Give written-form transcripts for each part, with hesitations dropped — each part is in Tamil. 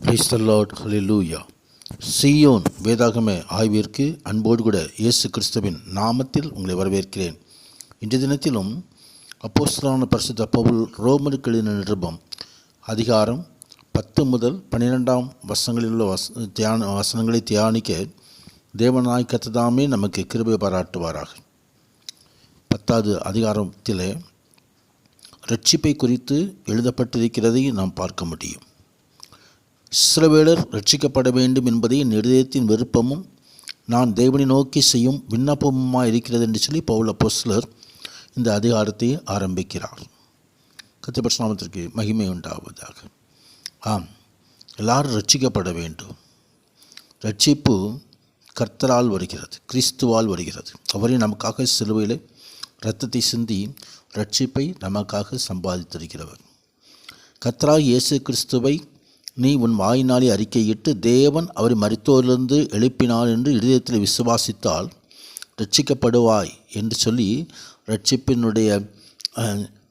பிரைஸ் தி லார்ட், ஹல்லேலூயா. சீயோன் வேதாகம ஆய்விற்கு அன்போடு கூட இயேசு கிறிஸ்துவின் நாமத்தில் உங்களை வரவேற்கிறேன். இன்றைய தினத்திலும் அப்போஸ்தலனான பரிசுத்த பவுல் ரோமருக்கு எழுதின நிருபம் அதிகாரம் 10 முதல் 12 வசனங்களில் உள்ள வசனங்களை தியானிக்க தேவனாய் கர்த்ததாமே நமக்கு கிருபை பாராட்டுவாராக. 10வது அதிகாரத்திலே இரட்சிப்பை குறித்து எழுதப்பட்டிருக்கிறதை நாம் பார்க்க முடியும். இஸ்ரவேலர் ரட்சிக்கப்பட வேண்டும் என்பதே என் இதயத்தின் விருப்பமும் நான் தேவனை நோக்கி செய்யும் விண்ணப்பமுமாக இருக்கிறது என்று சொல்லி பவுல் அப்போஸ்தலர் இந்த அதிகாரத்தை ஆரம்பிக்கிறார். கர்த்தருடைய பரிசுத்த நாமத்திற்கு மகிமை உண்டாவதாக. ஆம், எல்லாரும் ரட்சிக்கப்பட வேண்டும். ரட்சிப்பு கர்த்தரால் வருகிறது, கிறிஸ்துவால் வருகிறது. அவரே நமக்காக சிலுவையில் இரத்தத்தை சிந்தி ரட்சிப்பை நமக்காக சம்பாதித்திருக்கிறவர். கர்த்தராகிய இயேசு கிறிஸ்துவை நீ உன் வாயினாலே அறிக்கையிட்டு தேவன் அவரை மரித்தோரிலிருந்து எழுப்பினார் என்று இதயத்தில் விசுவாசித்தால் ரட்சிக்கப்படுவாய் என்று சொல்லி ரட்சிப்பினுடைய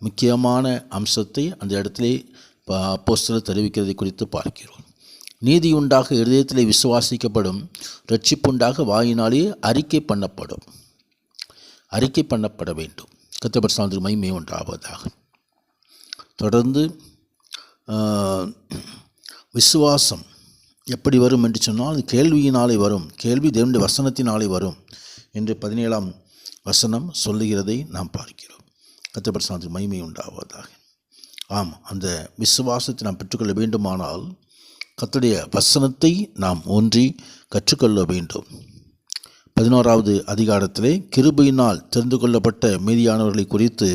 முக்கியமான அம்சத்தை அந்த இடத்திலே அப்போஸ்தலர் தெரிவிக்கிறதை குறித்து பார்க்கிறோம். நீதி உண்டாக இதயத்திலே விசுவாசிக்கப்படும், ரட்சிப்புண்டாக வாயினாலே அறிக்கை பண்ணப்பட வேண்டும். கர்த்தருடைய பரிசுத்த நாமத்திற்கு மகிமை உண்டாவதாக. தொடர்ந்து விசுவாசம் எப்படி வரும் என்று சொன்னால் அது கேள்வியினாலே வரும், கேள்வி தேவனுடைய வசனத்தினாலே வரும் என்று 17ஆம் வசனம் சொல்லுகிறதை நாம் பார்க்கிறோம். கர்த்தருடைய பரிசுத்த நாமத்திற்கு மகிமை உண்டாவதாக. ஆம், அந்த விசுவாசத்தை நாம் பெற்றுக்கொள்ள வேண்டுமானால் கர்த்தருடைய வசனத்தை நாம் ஊன்றி கற்றுக்கொள்ள வேண்டும். 11வது அதிகாரத்திலே கிருபையினால் தெரிந்து கொள்ளப்பட்ட மீதியானவர்களை குறித்து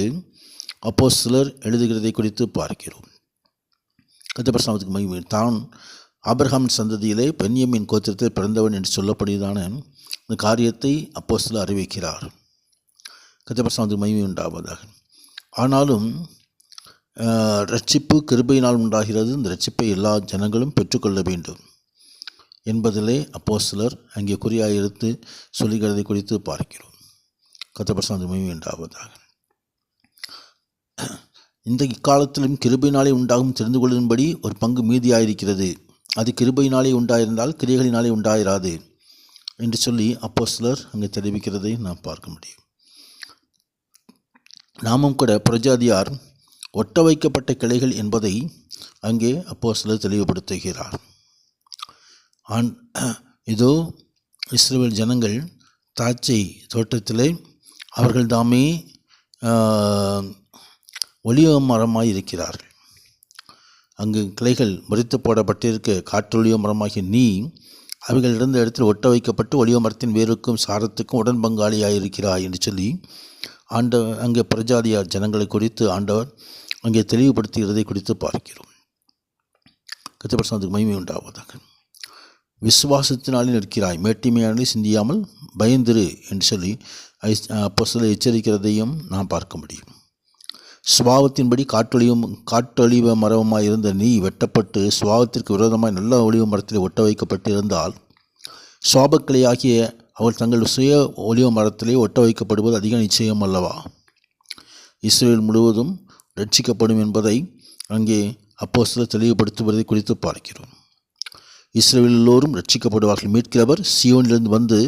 அப்போஸ்தலர் எழுதுகிறதை குறித்து பார்க்கிறோம். கர்த்தருடைய பரிசுத்த நாமத்திற்கு மகிமை. தான் ஆபிரகாம் சந்ததியிலே பென்யமீன் கோத்திரத்தில் பிறந்தவன் என்று சொல்லப்படுவதான இந்த காரியத்தை அப்போஸ்தலர் அறிவிக்கிறார். கர்த்தருடைய பரிசுத்த நாமத்திற்கு மகிமை உண்டாவதாக. ஆனாலும் ரட்சிப்பு கிருபையினால் உண்டாகிறது. இந்த ரட்சிப்பை எல்லா ஜனங்களும் பெற்றுக்கொள்ள வேண்டும் என்பதிலே அப்போஸ்தலர் அங்கே குறியாக எடுத்து சொல்லுகிறதை குறித்து பார்க்கிறோம். கர்த்தருடைய பரிசுத்த நாமத்திற்கு மகிமை உண்டாவதாக. இந்த இக்காலத்திலும் கிருபையினாலே உண்டாகும் தெரிந்து கொள்ளும்படி ஒரு பங்கு மீதியாயிருக்கிறது. அது கிருபையினாலே உண்டாயிருந்தால் கிரியைகளினாலே உண்டாயிராது என்று சொல்லி அப்போஸ்தலர் அங்கே தெரிவிக்கிறதை நாம் பார்க்க முடியும். நாமும் கூட புறஜாதியார் ஒட்ட வைக்கப்பட்ட கிளைகள் என்பதை அங்கே அப்போஸ்தலர் தெளிவுபடுத்துகிறார். இதோ இஸ்ரவேல் ஜனங்கள் திராட்சை தோட்டத்திலே அவர்கள் தாமே ஒலிவ மரமாய் இருக்கிறார்கள். அங்கு கிளைகள் முறித்து போடப்பட்டிருக்க காற்றொலிவ மரமாகிய நீ அவைகள் இருந்த இடத்தில் ஒட்ட வைக்கப்பட்டு ஒலிவ மரத்தின் வேருக்கும் சாரத்துக்கும் உடன் பங்காளியாயிருக்கிறாய் என்று சொல்லி அங்கே பிரஜாதியார் ஜனங்களை குறித்து ஆண்டவர் அங்கே தெளிவுபடுத்துகிறதை குறித்து பார்க்கிறோம். கர்த்தருடைய பரிசுத்த நாமத்திற்கு மகிமை உண்டாவதாக. விசுவாசத்தினாலே நிற்கிறாய், மேட்டிமையானதை சிந்தியாமல் பயந்திரு என்று சொல்லி அப்போஸ்தலர் எச்சரிக்கிறதையும் நாம் பார்க்க முடியும். சுபாவத்தின்படி காட்டொலிவ மரமாய் இருந்த நீ வெட்டப்பட்டு சுபாவத்திற்கு விரோதமாய் நல்ல ஒலிவ மரத்தில் ஒட்ட வைக்கப்பட்டு இருந்தால் சுவாபக்கிளையாகிய அவர்கள் தங்கள் சுய ஒலிவ மரத்திலே ஒட்ட வைக்கப்படுவது அதிக நிச்சயம் அல்லவா? இஸ்ரவேல் முழுவதும் ரட்சிக்கப்படும் என்பதை அங்கே அப்போஸ்தலர் தெளிவுபடுத்துவதை குறித்து பார்க்கிறோம். இஸ்ரவேல் எல்லோரும் ரட்சிக்கப்படுவார்கள். மீட்கிறவர் சியோனிலிருந்து வந்து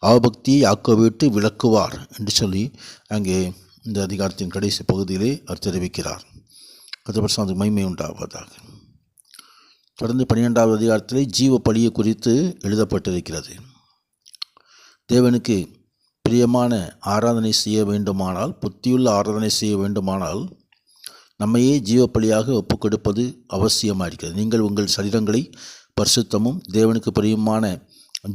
அவபக்தியை யாக்கோபை விளக்குவார் என்று சொல்லி அங்கே இந்த அதிகாரத்தின் கடைசி பகுதியிலே அவர் தெரிவிக்கிறார். கர்த்தர் மகிமை உண்டாவதாக. தொடர்ந்து 12வது அதிகாரத்திலே ஜீவ பலியை குறித்து எழுதப்பட்டிருக்கிறது. தேவனுக்கு பிரியமான ஆராதனை செய்ய வேண்டுமானால், புத்தியுள்ள ஆராதனை செய்ய வேண்டுமானால் நம்மையே ஜீவ பலியாக ஒப்புக் கொடுப்பது அவசியமாக இருக்கிறது. நீங்கள் உங்கள் சரீரங்களை பரிசுத்தமும் தேவனுக்கு பிரியமான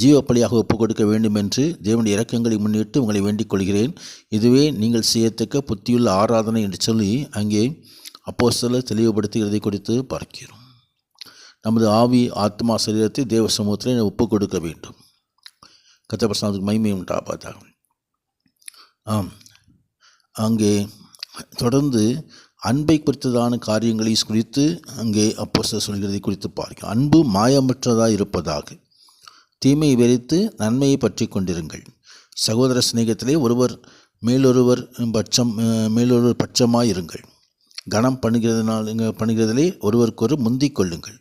ஜீவ பலியாக ஒப்புக் கொடுக்க வேண்டும் என்று தேவனுடைய இரக்கங்களை முன்னிட்டு உங்களை வேண்டிக் கொள்கிறேன். இதுவே நீங்கள் செய்யத்தக்க புத்தியுள்ள ஆராதனை என்று சொல்லி அங்கே அப்போஸ்தலர் தெளிவுபடுத்துகிறதை குறித்து பார்க்கிறோம். நமது ஆவி, ஆத்மா, சரீரத்தை தேவ சமூகத்தில் ஒப்புக் கொடுக்க வேண்டும். கர்த்தர் மகிமை உண்டாவதாக. அங்கே தொடர்ந்து அன்பை குறித்ததான காரியங்களை குறித்து அங்கே அப்போஸ்தலர் சொல்கிறதை குறித்து பார்க்கிறோம். அன்பு மாயமற்றதாக இருப்பதாக, தீமையை வெறுத்து நன்மையை பற்றி கொண்டிருங்கள். சகோதர சிநேகத்திலே ஒருவர் மேலொருவர் பட்சமாய் இருங்கள். கனம் பண்ணுகிறதிலே ஒருவருக்கொரு முந்திக் கொள்ளுங்கள்.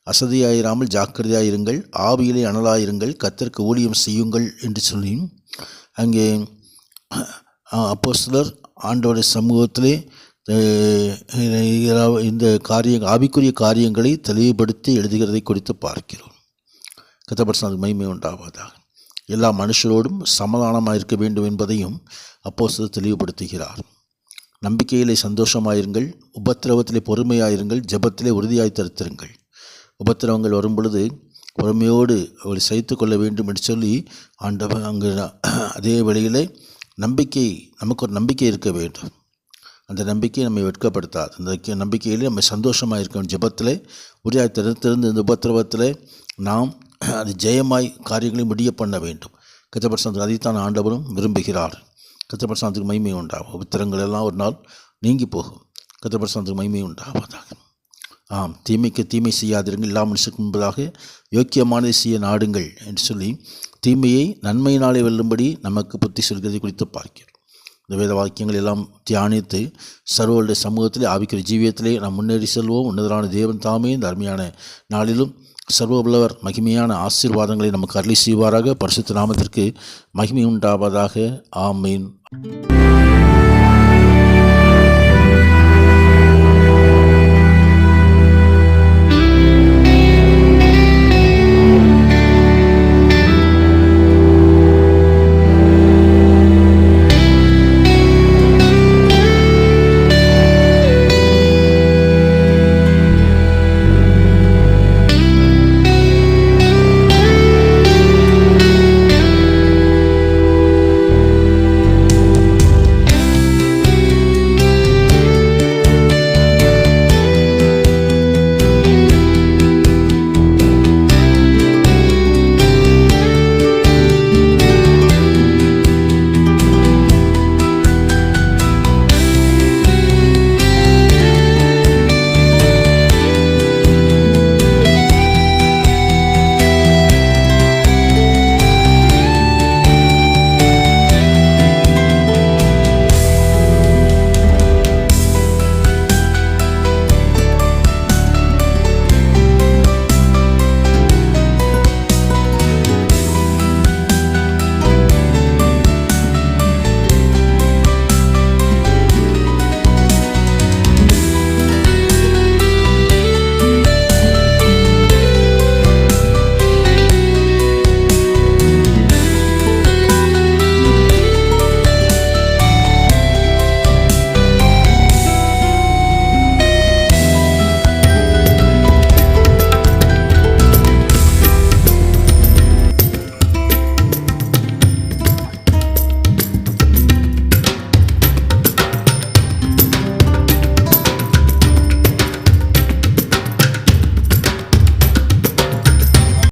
அசதியாயிராமல் ஜாக்கிரதையாயிருங்கள். ஆவியிலே அனலாயிருங்கள். கர்த்தருக்கு ஊழியம் செய்யுங்கள் என்று சொல்லி அங்கே அப்போஸ்தலர் ஆண்டவருடைய சமூகத்திலே இந்த ஆவிக்குரிய காரியங்களை தெளிவுபடுத்தி எழுதுகிறதை குறித்து பார்க்கிறோம். கர்த்தர் மகிமை உண்டாவதாக. எல்லா மனுஷரோடும் சமாதானமாக இருக்க வேண்டும் என்பதையும் அப்போஸ்தலர் தெளிவுபடுத்துகிறார். நம்பிக்கையிலே சந்தோஷமாயிருங்கள். உபத்திரவத்திலே பொறுமையாயிருங்கள். ஜெபத்திலே உறுதியாய் தரித்திருங்கள். உபத்திரவங்கள் வரும் பொழுது பொறுமையோடு அவளை சகித்து கொள்ள வேண்டும் என்று சொல்லி ஆண்டவர் அங்கு அதே வேளையிலே நமக்கு ஒரு நம்பிக்கை இருக்க வேண்டும். அந்த நம்பிக்கை நம்மை வெட்கப்படுத்தாது. அந்த நம்பிக்கையிலே நம்ம சந்தோஷமாக இருக்கணும். ஜெபத்தில் உறுதியாய் திறந்து இந்த உபத்திரவத்தில் நாம் அது ஜெயமாய் காரியங்களை முடிய பண்ண வேண்டும். கர்த்தர் அதைத்தான் ஆண்டவரும் விரும்புகிறார். கர்த்தர் மகிமை உண்டாகும். உபத்திரங்கள் எல்லாம் ஒரு நாள் நீங்கி போகும். கர்த்தர் மகிமை உண்டாவதாக. தீமைக்கு தீமை செய்யாதிருங்கள். எல்லா மனுஷருக்கு முன்பதாக யோக்கியமானதை செய்ய நாடுங்கள் என்று சொல்லி தீமையை நன்மையினாலே வெல்லும்படி நமக்கு புத்தி சொல்கிறதை குறித்து பார்க்கிறோம். இந்த வேத வாக்கியங்கள் எல்லாம் தியானித்து சர்வருடைய சமூகத்திலே ஆவிக்குரிய ஜீவியத்திலே நாம் முன்னேறி செல்வோம். உன்னதரான தேவன் தாமே இந்த அருமையான நாளிலும் சர்வபுலவர் மகிமையான ஆசீர்வாதங்களை நமக்கு அருளி செய்வாராக. பரிசுத்த நாமத்திற்கு மகிமை உண்டாவதாக. ஆமேன்.